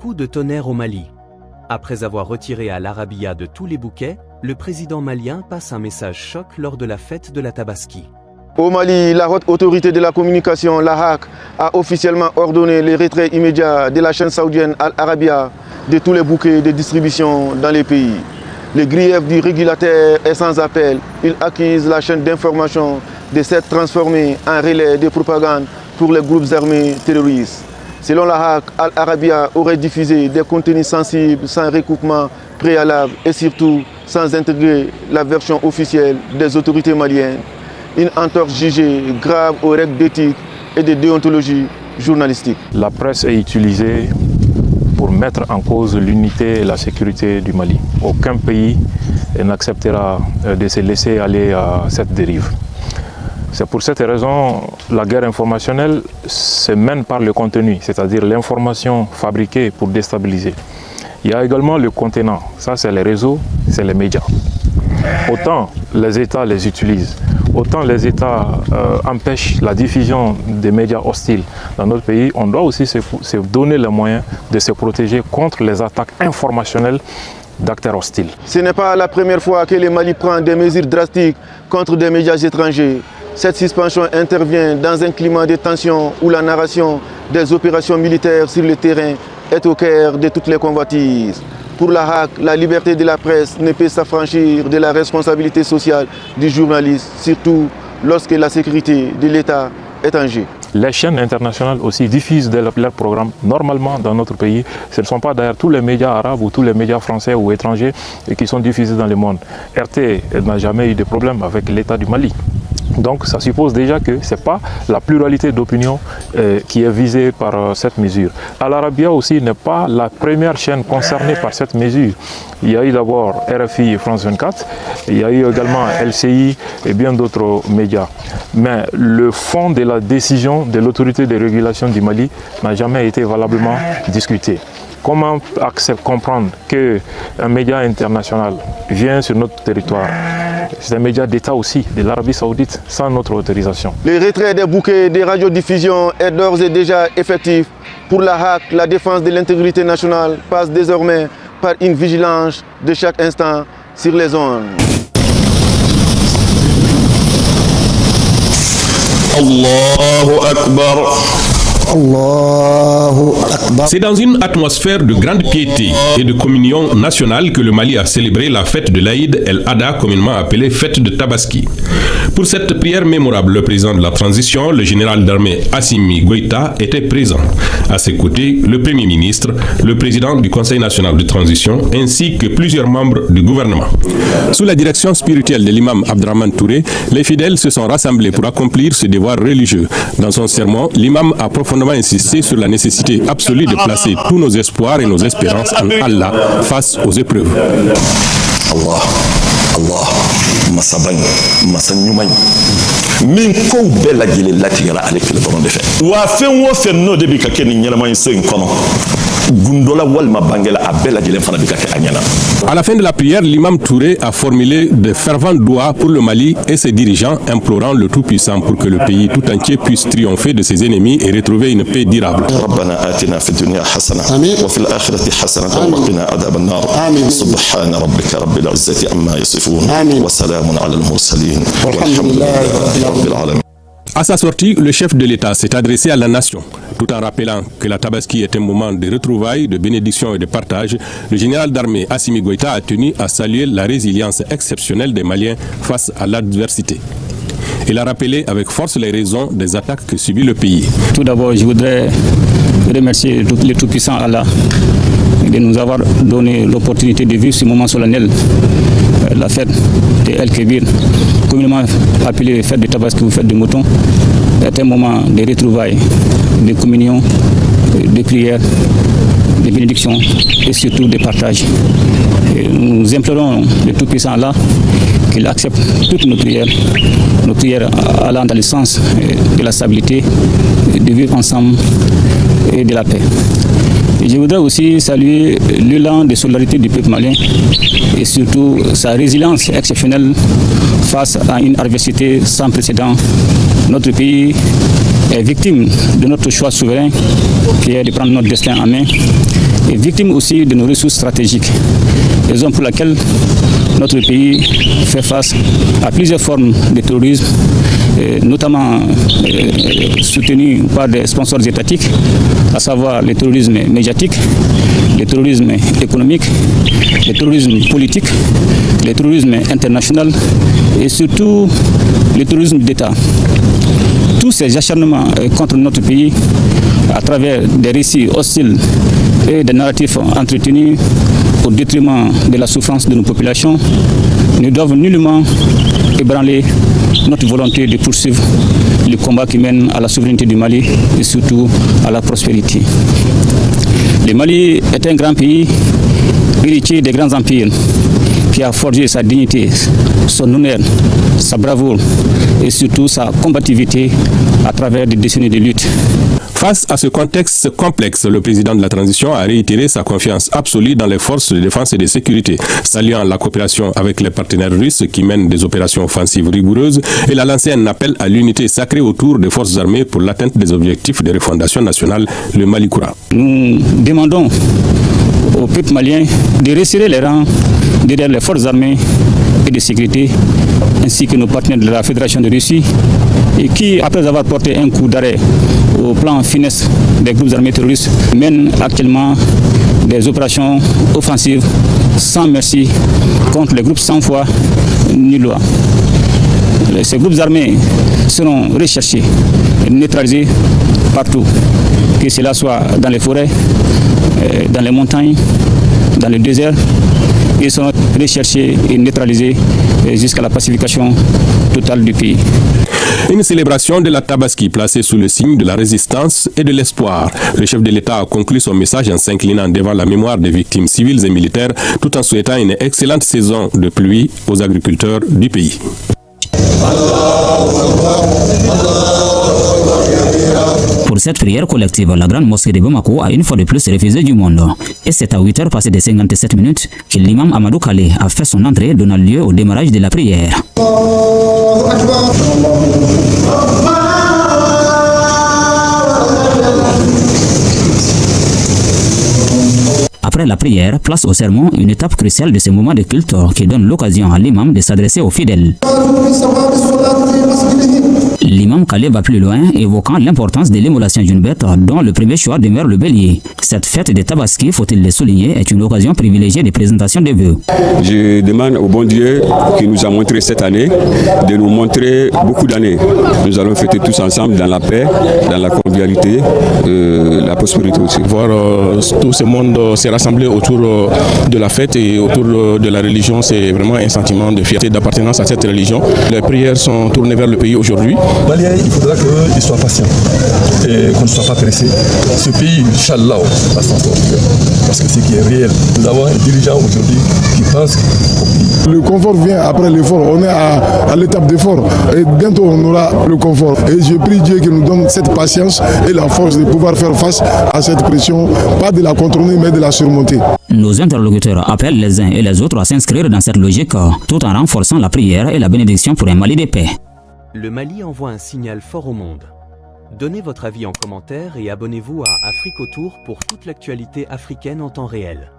Coup de tonnerre au Mali. Après avoir retiré à l'Arabia de tous les bouquets, le président malien passe un message choc lors de la fête de la Tabaski. Au Mali, la haute autorité de la communication, la HAC, a officiellement ordonné le retrait immédiat de la chaîne saoudienne Al Arabia de tous les bouquets de distribution dans les pays. Le grief du régulateur est sans appel. Il accuse la chaîne d'information de s'être transformée en relais de propagande pour les groupes armés terroristes. Selon la HAC, Al Arabia aurait diffusé des contenus sensibles sans recoupement préalable et surtout sans intégrer la version officielle des autorités maliennes. Une entorse jugée grave aux règles d'éthique et de déontologie journalistique. La presse est utilisée pour mettre en cause l'unité et la sécurité du Mali. Aucun pays n'acceptera de se laisser aller à cette dérive. C'est pour cette raison la guerre informationnelle se mène par le contenu, c'est-à-dire l'information fabriquée pour déstabiliser. Il y a également le contenant, ça c'est les réseaux, c'est les médias. Autant les États les utilisent, autant les États empêchent la diffusion des médias hostiles dans notre pays, on doit aussi se donner les moyens de se protéger contre les attaques informationnelles d'acteurs hostiles. Ce n'est pas la première fois que le Mali prend des mesures drastiques contre des médias étrangers. Cette suspension intervient dans un climat de tension où la narration des opérations militaires sur le terrain est au cœur de toutes les convoitises. Pour la HAC, la liberté de la presse ne peut s'affranchir de la responsabilité sociale du journaliste, surtout lorsque la sécurité de l'État est en jeu. Les chaînes internationales aussi diffusent leurs programmes normalement dans notre pays. Ce ne sont pas d'ailleurs tous les médias arabes ou tous les médias français ou étrangers qui sont diffusés dans le monde. RT n'a jamais eu de problème avec l'État du Mali. Donc ça suppose déjà que ce n'est pas la pluralité d'opinion qui est visée par cette mesure. Al Arabia aussi n'est pas la première chaîne concernée par cette mesure. Il y a eu d'abord RFI et France 24, il y a eu également LCI et bien d'autres médias. Mais le fond de la décision de l'autorité de régulation du Mali n'a jamais été valablement discuté. Comment comprendre qu'un média international vient sur notre territoire? C'est un média d'État aussi, de l'Arabie Saoudite, sans notre autorisation. Le retrait des bouquets de radiodiffusion est d'ores et déjà effectif. Pour la HAC, la défense de l'intégrité nationale passe désormais par une vigilance de chaque instant sur les zones. Allahu Akbar. C'est dans une atmosphère de grande piété et de communion nationale que le Mali a célébré la fête de l'Aïd el-Adha, communément appelée fête de Tabaski. Pour cette prière mémorable, le président de la transition, le général d'armée Assimi Goïta, était présent. À ses côtés, le Premier ministre, le président du Conseil national de transition, ainsi que plusieurs membres du gouvernement. Sous la direction spirituelle de l'imam Abdrahman Touré, les fidèles se sont rassemblés pour accomplir ce devoir religieux. Dans son sermon, l'imam a profondément insisté sur la nécessité absolue de placer tous nos espoirs et nos espérances en Allah face aux épreuves. Allah, Masabang, Masanyumay. Min ko bɛɛ lajɛlen latigɛra ale kelen dɔrɔn de fɛ wa fɛn o fɛn n'o de bɛ ka kɛ nin ɲɛnama in so in kɔnɔ gundola walima bangela a bɛɛ lajɛlen fana bɛ ka kɛ a ɲɛna. À la fin de la prière, l'imam Touré a formulé de fervents doigts pour le Mali et ses dirigeants, implorant le Tout-Puissant pour que le pays tout entier puisse triompher de ses ennemis et retrouver une paix durable. Rabbana atina fid dunya hasana wa fil akhirati hasanatan wa qina adhaban nar. Subhana rabbika rabbil izzati amma yasifun wa salamun ala al mursalin walhamdulillahi rabbil alamin. À sa sortie, le chef de l'État s'est adressé à la nation. Tout en rappelant que la Tabaski est un moment de retrouvailles, de bénédiction et de partage, le général d'armée Assimi Goïta a tenu à saluer la résilience exceptionnelle des Maliens face à l'adversité. Il a rappelé avec force les raisons des attaques que subit le pays. Tout d'abord, je voudrais remercier le Tout-Puissant Allah de nous avoir donné l'opportunité de vivre ce moment solennel, la fête de El-Kébir, communément appelée fête de Tabaski ou fête de mouton, est un moment de retrouvailles, de communion, de prière, de bénédiction et surtout de partage. Et nous implorons le Tout-Puissant Allah qu'il accepte toutes nos prières allant dans le sens de la stabilité, de vivre ensemble et de la paix. Et je voudrais aussi saluer l'élan de solidarité du peuple malien et surtout sa résilience exceptionnelle face à une adversité sans précédent. Notre pays est victime de notre choix souverain qui est de prendre notre destin en main et victime aussi de nos ressources stratégiques. Raison pour laquelle notre pays fait face à plusieurs formes de terrorisme, notamment soutenus par des sponsors étatiques, à savoir le terrorisme médiatique, le terrorisme économique, le terrorisme politique, le terrorisme international et surtout le terrorisme d'État. Tous ces acharnements contre notre pays à travers des récits hostiles et des narratifs entretenus au détriment de la souffrance de nos populations ne doivent nullement ébranler notre volonté de poursuivre le combat qui mène à la souveraineté du Mali et surtout à la prospérité. Le Mali est un grand pays, héritier des grands empires, qui a forgé sa dignité, son honneur, sa bravoure et surtout sa combativité à travers des décennies de lutte. Face à ce contexte complexe, le président de la transition a réitéré sa confiance absolue dans les forces de défense et de sécurité, saluant la coopération avec les partenaires russes qui mènent des opérations offensives rigoureuses. Il a lancé un appel à l'unité sacrée autour des forces armées pour l'atteinte des objectifs de refondation nationale, le Mali Koura. Nous demandons au peuple malien de resserrer les rangs derrière les forces armées et de sécurité, ainsi que nos partenaires de la Fédération de Russie, et qui, après avoir porté un coup d'arrêt au plan finesse des groupes armés terroristes, mènent actuellement des opérations offensives sans merci contre les groupes sans foi ni loi. Ces groupes armés seront recherchés et neutralisés partout, que cela soit dans les forêts, dans les montagnes, dans le désert. Ils seront recherchés et neutralisés jusqu'à la pacification totale du pays. Une célébration de la Tabaski placée sous le signe de la résistance et de l'espoir. Le chef de l'État a conclu son message en s'inclinant devant la mémoire des victimes civiles et militaires tout en souhaitant une excellente saison de pluie aux agriculteurs du pays. Pour cette prière collective, la grande mosquée de Bamako a une fois de plus refusé du monde. Et c'est à 8h passées de 57 minutes que l'imam Amadou Kale a fait son entrée, donnant lieu au démarrage de la prière. Après la prière, place au sermon, une étape cruciale de ce moment de culte qui donne l'occasion à l'imam de s'adresser aux fidèles. L'imam Kale va plus loin, évoquant l'importance de l'émolation d'une bête dont le premier choix demeure le bélier. Cette fête de Tabaski, faut-il le souligner, est une occasion privilégiée de présentation des vœux. Je demande au bon Dieu qui nous a montré cette année de nous montrer beaucoup d'années. Nous allons fêter tous ensemble dans la paix, dans la convivialité, la prospérité aussi. Voir tout ce monde se rassembler autour de la fête et autour de la religion, c'est vraiment un sentiment de fierté, d'appartenance à cette religion. Les prières sont tournées vers le pays aujourd'hui. Maliens, il faudra qu'ils soient patients et qu'on ne soit pas pressés. Ce pays, Inch'Allah, va s'en sortir. Parce que c'est ce qui est réel. Nous avons un dirigeant aujourd'hui qui pense au pays. Le confort vient après l'effort. On est à l'étape d'effort. Et bientôt, on aura le confort. Et je prie Dieu qu'il nous donne cette patience et la force de pouvoir faire face à cette pression. Pas de la contourner, mais de la surmonter. Nos interlocuteurs appellent les uns et les autres à s'inscrire dans cette logique, tout en renforçant la prière et la bénédiction pour un Mali de paix. Le Mali envoie un signal fort au monde. Donnez votre avis en commentaire et abonnez-vous à Afrique Autour pour toute l'actualité africaine en temps réel.